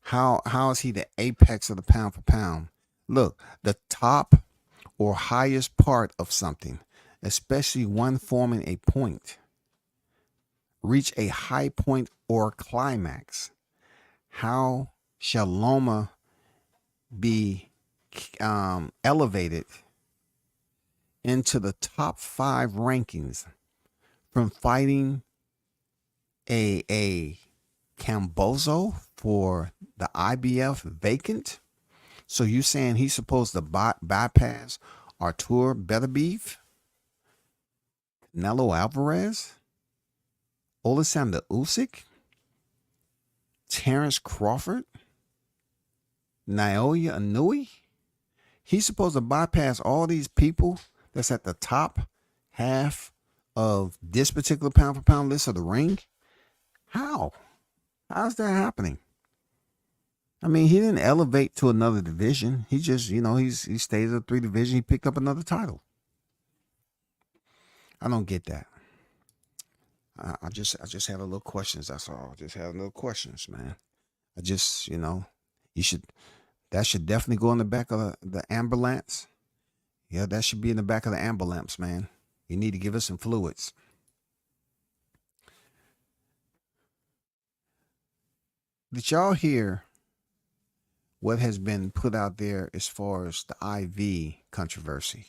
How is he the apex of the pound for pound? Look, the top or highest part of something, especially one forming a point, reach a high point or climax. How shall Loma be elevated into the top 5 rankings from fighting a Cambozo for the IBF vacant? So you saying he's supposed to bypass Artur Beterbiev, Canelo Alvarez, Oleksandr Usyk, Terrence Crawford, Naoya Inoue? He's supposed to bypass all these people that's at the top half of this particular pound for pound list of the ring? How? How's that happening? I mean, he didn't elevate to another division. He just, he stayed at 3 division. He picked up another title. I don't get that. I just had a little questions. That's all. Just had a little questions, man. I just, that should definitely go in the back of the ambulance. Yeah, that should be in the back of the ambulance, man. You need to give us some fluids. Did y'all hear what has been put out there as far as the IV controversy?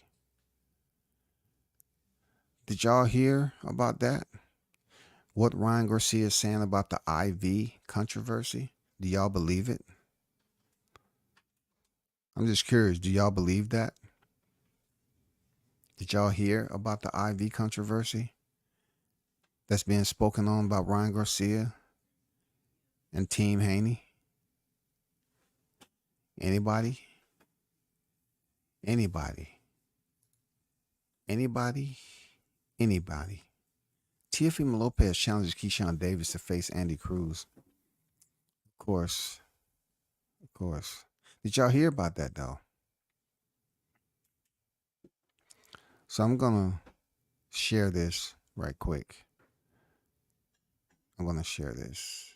Did y'all hear about that? What Ryan Garcia is saying about the IV controversy? Do y'all believe it? I'm just curious. Do y'all believe that? Did y'all hear about the IV controversy that's being spoken on by Ryan Garcia and Team Haney? Anybody? Anybody? Anybody? Anybody? Teofimo Lopez challenges Keyshawn Davis to face Andy Cruz. Of course. Of course. Did y'all hear about that, though? So I'm going to share this right quick. I'm going to share this.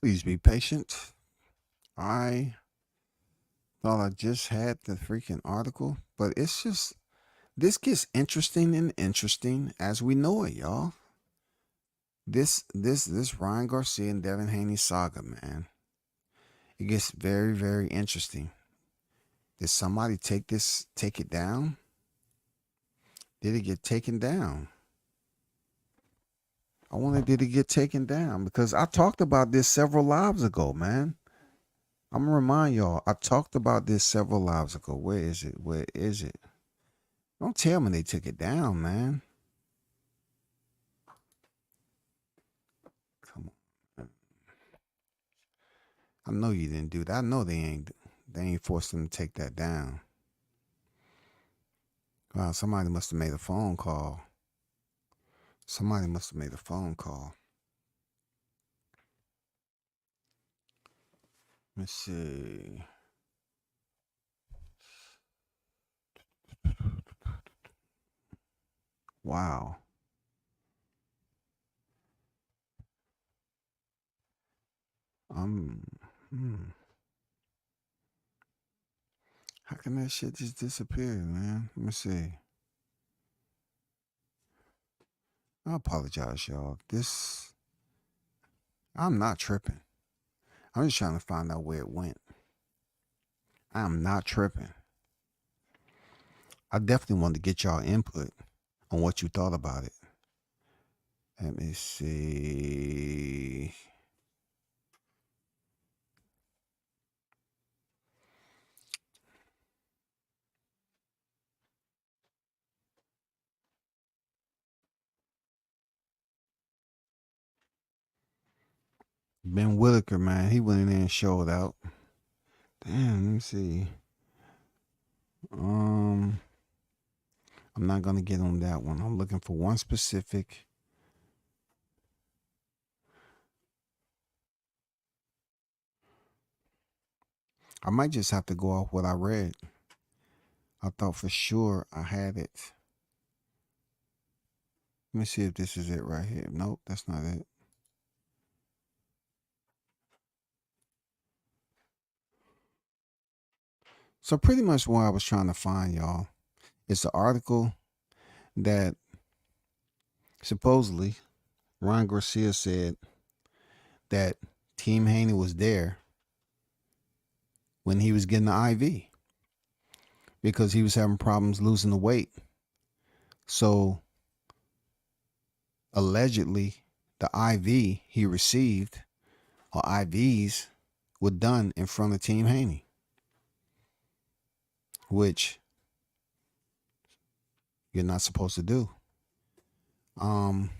Please be patient. I thought I just had the freaking article, but it's just, this gets interesting and interesting as we know it, y'all. This Ryan Garcia and Devin Haney saga, man. It gets very, very interesting. Did somebody take it down? Did it get taken down? I wonder, did it get taken down? Because I talked about this several lives ago, man. I'm going to remind y'all, I talked about this several lives ago. Where is it? Where is it? Don't tell me they took it down, man. Come on. I know you didn't do that. I know they ain't forced them to take that down. Wow, somebody must have made a phone call. Somebody must have made a phone call. Let's see. Wow. How can that shit just disappear, man? Let me see. I apologize, y'all. I'm not tripping. I'm just trying to find out where it went. I'm not tripping. I definitely wanted to get y'all input on what you thought about it. Let me see. Ben Whitaker, man, he went in there and showed out. Damn, let me see. I'm not gonna get on that one. I'm looking for one specific. I might just have to go off what I read. I thought for sure I had it. Let me see if this is it right here. Nope, that's not it. So pretty much what I was trying to find, y'all, is the article that supposedly Ron Garcia said that Team Haney was there when he was getting the IV because he was having problems losing the weight. So allegedly, the IV he received or IVs were done in front of Team Haney, which you're not supposed to do. I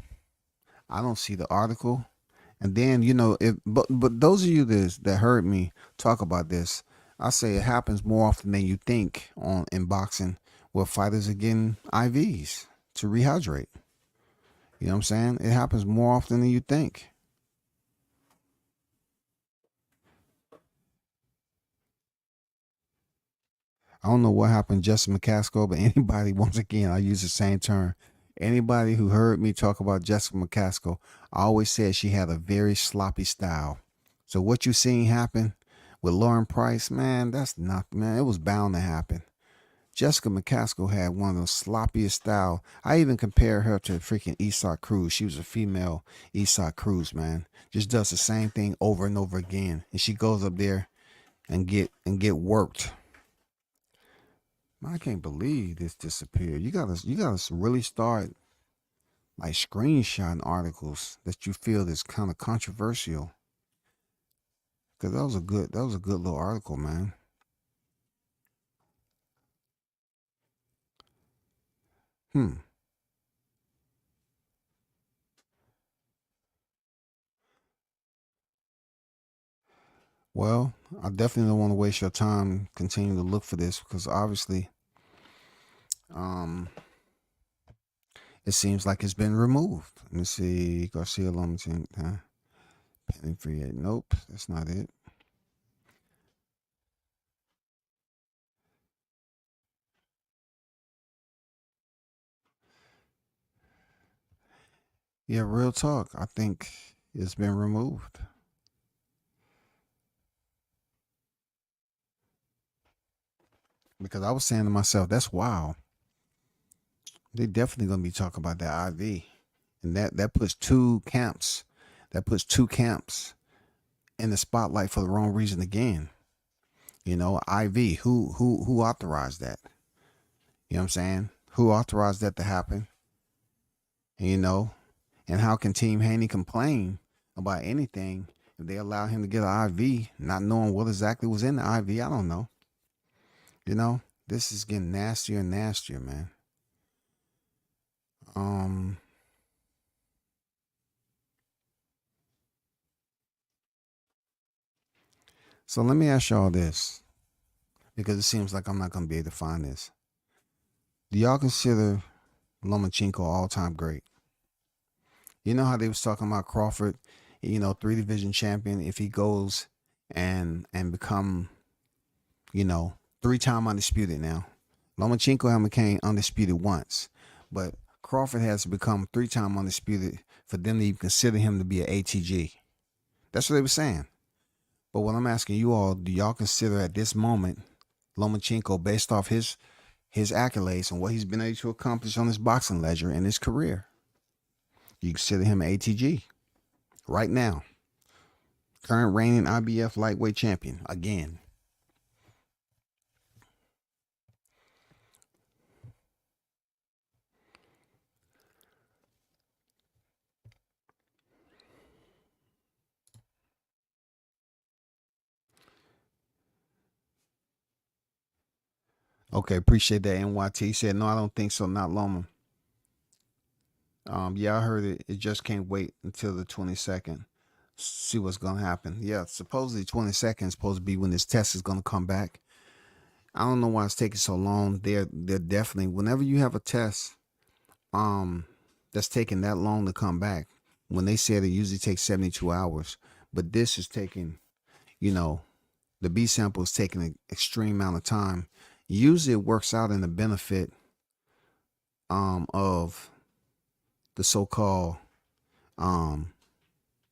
don't see the article. And then, but those of you that heard me talk about this, I say it happens more often than you think in boxing, where fighters are getting IVs to rehydrate. You know what I'm saying? It happens more often than you think. I don't know what happened to Jessica McCaskill, but anybody, once again, I use the same term. Anybody who heard me talk about Jessica McCaskill, I always said she had a very sloppy style. So what you seen happen with Lauren Price, man, it was bound to happen. Jessica McCaskill had one of the sloppiest style. I even compare her to freaking Isaac Cruz. She was a female Isaac Cruz, man. Just does the same thing over and over again. And she goes up there and get worked. I can't believe this disappeared. You gotta really start like screenshotting articles that you feel is kind of controversial. Cause that was a good little article, man. Well, I definitely don't want to waste your time continuing to look for this because obviously, it seems like it's been removed. Let me see, Garcia Lumberton, pending free agent. Nope, that's not it. Yeah, real talk. I think it's been removed. Because I was saying to myself, that's wild. They definitely gonna be talking about that IV, and that puts two camps. That puts two camps in the spotlight for the wrong reason again. IV. Who authorized that? You know what I'm saying? Who authorized that to happen? And how can Team Haney complain about anything if they allow him to get an IV, not knowing what exactly was in the IV? I don't know. This is getting nastier and nastier, man. So let me ask y'all this, because it seems like I'm not gonna be able to find this. Do y'all consider Lomachenko all-time great? You know how they was talking about Crawford, 3-division champion, if he goes and become, 3-time undisputed now. Lomachenko became undisputed once, but Crawford has to become 3-time undisputed for them to even consider him to be an ATG. That's what they were saying. But what I'm asking you all, do y'all consider at this moment Lomachenko, based off his accolades and what he's been able to accomplish on his boxing ledger and his career, You consider him an ATG right now. Current reigning IBF lightweight champion again. Okay, appreciate that. NYT said, no, I don't think so. Not Loma. Yeah, I heard it. It just can't wait until the 22nd. See what's gonna happen. Yeah, supposedly 22nd is supposed to be when this test is gonna come back. I don't know why it's taking so long. They're definitely, whenever you have a test, that's taking that long to come back. When they said it usually takes 72 hours, but this is taking, the B sample is taking an extreme amount of time. Usually it works out in the benefit of the so-called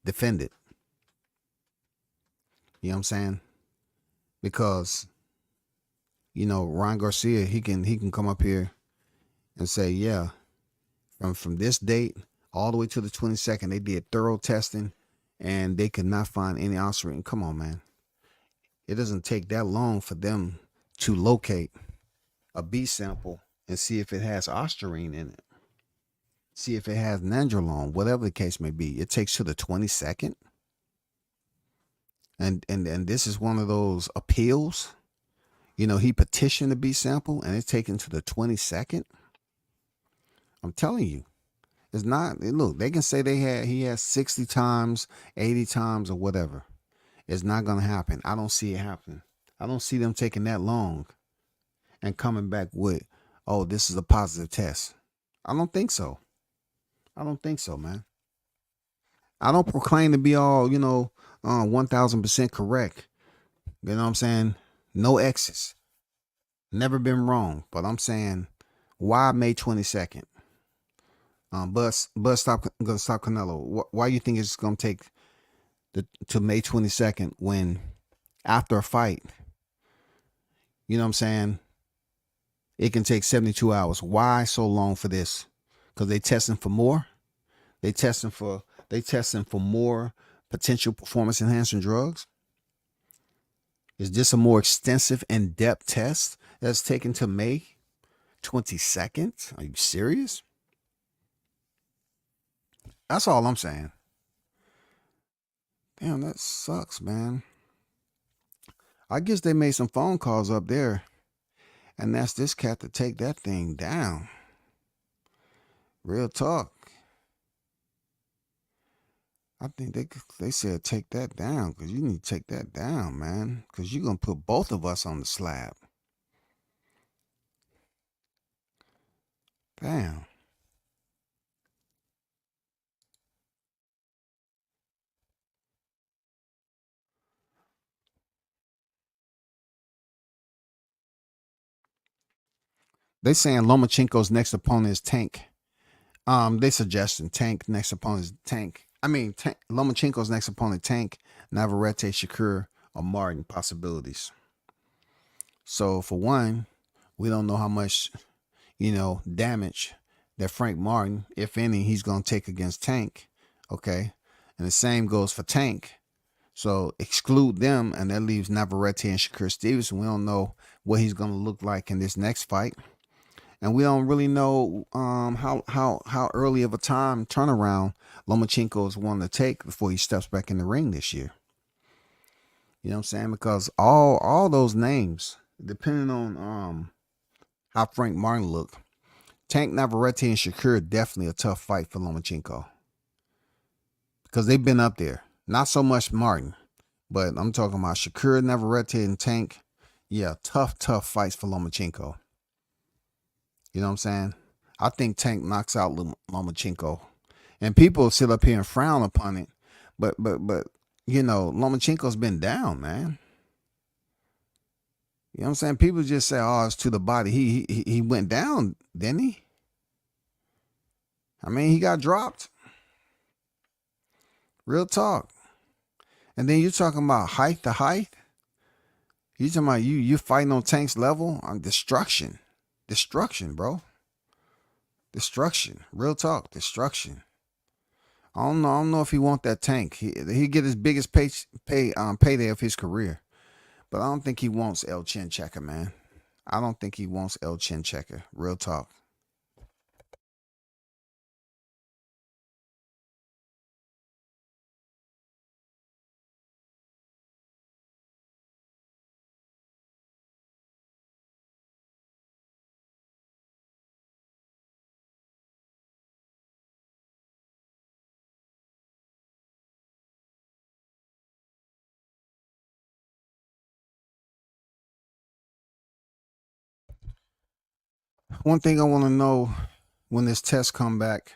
defendant. You know what I'm saying? Because Ryan Garcia, he can come up here and say, yeah, from this date all the way to the 22nd, they did thorough testing and they could not find any ostarine. Come on, man. It doesn't take that long for them to locate a B sample and see if it has ostarine in it. See if it has nandrolone, whatever the case may be. It takes to the 22nd. And this is one of those appeals. He petitioned the B sample and it's taken to the 22nd. I'm telling you, it's not. Look, they can say he has 60 times, 80 times, or whatever. It's not gonna happen. I don't see it happening. I don't see them taking that long and coming back with, oh, this is a positive test. I don't think so. I don't think so, man. I don't proclaim to be all 1,000% correct. You know what I'm saying? No X's. Never been wrong. But I'm saying, why May 22nd? Buzz, stop Canelo. Why you think it's gonna take to May 22nd when after a fight, you know what I'm saying, it can take 72 hours? Why so long for this? Because they testing for more. They testing for more potential performance enhancing drugs. Is this a more extensive, in-depth test that's taken to May 22nd? Are you serious? That's all I'm saying. Damn, that sucks, man. I guess they made some phone calls up there and asked this cat to take that thing down. Real talk. I think they said take that down, because you need to take that down, man, because you're going to put both of us on the slab. Damn. They saying Lomachenko's next opponent is Tank. They suggesting Tank next opponent is Tank. Lomachenko's next opponent, Tank, Navarrete, Shakur, or Martin possibilities. So for one, we don't know how much, damage that Frank Martin, if any, he's gonna take against Tank. Okay, and the same goes for Tank. So exclude them, and that leaves Navarrete and Shakur Stevenson. We don't know what he's gonna look like in this next fight. And we don't really know how early of a time turnaround Lomachenko is wanting to take before he steps back in the ring this year. You know what I'm saying? Because all those names, depending on how Frank Martin look, Tank, Navarrete, and Shakur definitely a tough fight for Lomachenko. Because they've been up there. Not so much Martin, but I'm talking about Shakur, Navarrete, and Tank. Yeah, tough fights for Lomachenko. You know what I'm saying? I think Tank knocks out Lomachenko. And people sit up here and frown upon it. But Lomachenko's been down, man. You know what I'm saying? People just say, oh, it's to the body. He went down, didn't he? I mean, he got dropped. Real talk. And then you're talking about height to height. You talking about you fighting on Tank's level on destruction. Destruction, bro. Destruction. Real talk. Destruction. I don't know if he want that tank. He get his biggest payday of his career, but I don't think he wants El Chin Checker, man. I don't think he wants El Chin Checker. Real talk. One thing I want to know when this test come back,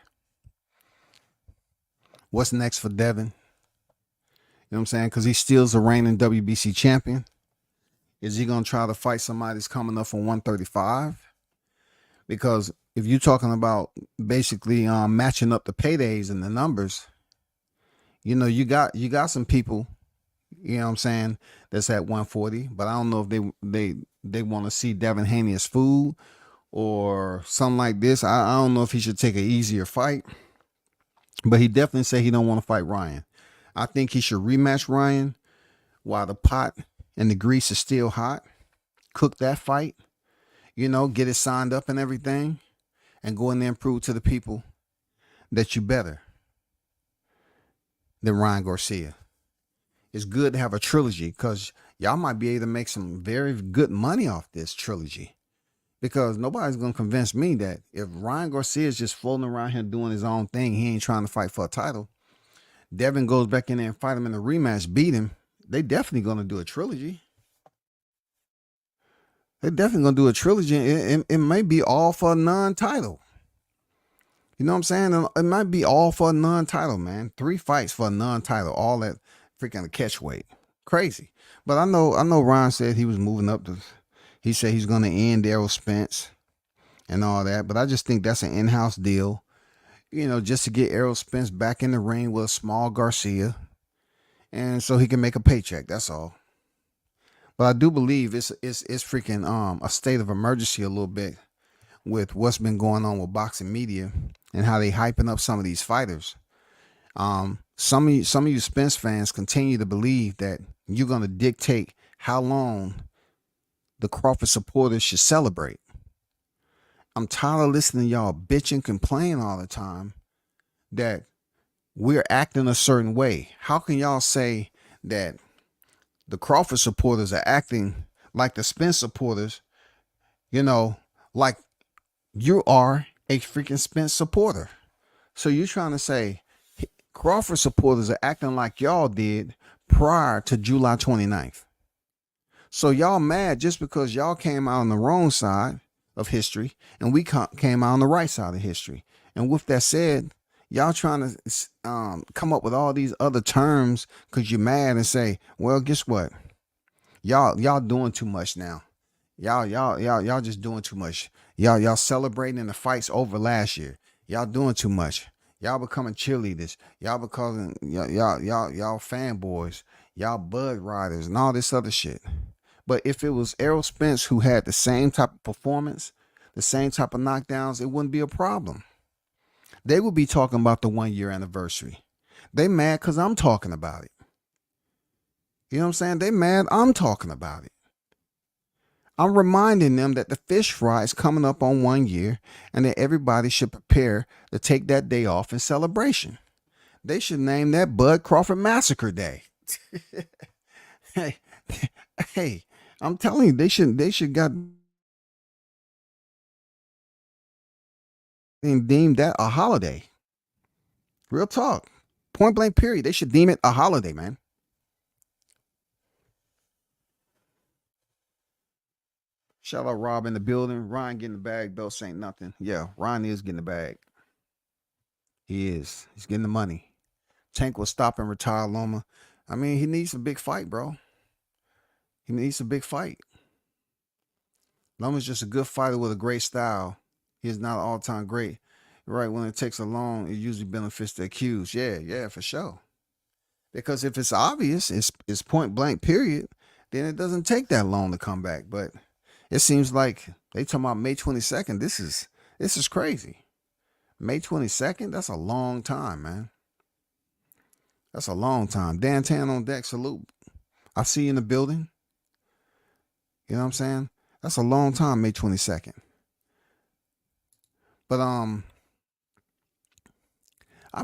what's next for Devin? You know what I'm saying? Because he still's a reigning WBC champion. Is he gonna try to fight somebody that's coming up from 135? Because if you're talking about basically matching up the paydays and the numbers, you know, you got some people, you know what I'm saying, that's at 140, but I don't know if they want to see Devin Haney as food or something like this. I don't know if he should take an easier fight, but he definitely said he don't want to fight Ryan. I think he should rematch Ryan while the pot and the grease is still hot. Cook that fight, you know, get it signed up and everything, and go in there and prove to the people that you better than Ryan Garcia. It's good to have a trilogy because y'all might be able to make some very good money off this trilogy. Because nobody's going to convince me that if Ryan Garcia is just floating around here doing his own thing, he ain't trying to fight for a title. Devin goes back in there and fight him in a rematch, beat him. They definitely going to do a trilogy. They're definitely going to do a trilogy. It may be all for a non-title. You know what I'm saying? It might be all for a non-title, man. 3 fights for a non-title, all at freaking catch weight. Crazy. But I know Ryan said he was moving up to, he said he's going to end Errol Spence and all that. But I just think that's an in-house deal, you know, just to get Errol Spence back in the ring with a small Garcia. And so he can make a paycheck. That's all. But I do believe it's freaking a state of emergency a little bit with what's been going on with boxing media and how they hyping up some of these fighters. Some of you Spence fans continue to believe that you're gonna dictate how long the Crawford supporters should celebrate. I'm tired of listening to y'all bitch and complain all the time that we're acting a certain way. How can y'all say that the Crawford supporters are acting like the Spence supporters, you know, like you are a freaking Spence supporter? So you're trying to say Crawford supporters are acting like y'all did prior to July 29th. So y'all mad just because y'all came out on the wrong side of history and we came out on the right side of history. And with that said, y'all trying to come up with all these other terms because you're mad and say, well, guess what? Y'all doing too much now. Y'all just doing too much. Y'all celebrating the fights over last year. Y'all doing too much. Y'all becoming cheerleaders. Y'all becoming y'all fanboys. Y'all bud riders and all this other shit. But if it was Errol Spence who had the same type of performance, the same type of knockdowns, it wouldn't be a problem. They would be talking about the 1 year anniversary. They mad because I'm talking about it. You know what I'm saying? They mad I'm talking about it. I'm reminding them that the fish fry is coming up on 1 year and that everybody should prepare to take that day off in celebration. They should name that Bud Crawford Massacre Day. Hey, I'm telling you, they should got deemed that a holiday. Real talk. Point blank period. They should deem it a holiday, man. Shout out Rob in the building. Ryan getting the bag. Belts ain't nothing. Yeah, Ryan is getting the bag. He is. He's getting the money. Tank will stop and retire Loma. I mean, he needs a big fight, bro. He needs a big fight. Loma's just a good fighter with a great style. He's not an all-time great. Right, when it takes a long, it usually benefits the accused. Yeah, for sure. Because if it's obvious, it's point blank period, then it doesn't take that long to come back. But it seems like they talking about May 22nd. This is crazy. May 22nd, that's a long time, man. That's a long time. Dan Tan on deck, salute. I see you in the building. You know what I'm saying? That's a long time, May 22nd. But I'll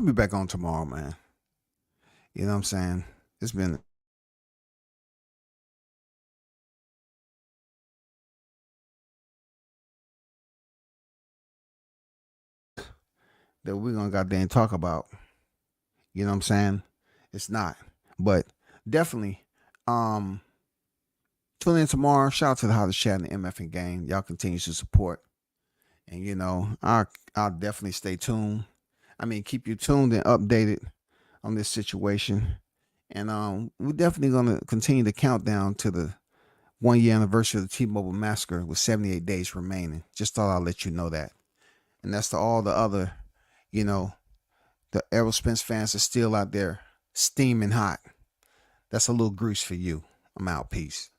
be back on tomorrow, man. You know what I'm saying? It's been that we're gonna goddamn talk about. You know what I'm saying? It's not. But definitely, tune in tomorrow. Shout out to the Hottest Chat and the MF and gang. Y'all continue to support. And you know, I'll definitely stay tuned. I mean, keep you tuned and updated on this situation. And we're definitely gonna continue the countdown to the 1 year anniversary of the T-Mobile massacre with 78 days remaining. Just thought I'd let you know that. And that's to all the other, you know, the Errol Spence fans are still out there steaming hot. That's a little grease for you. I'm out. Peace.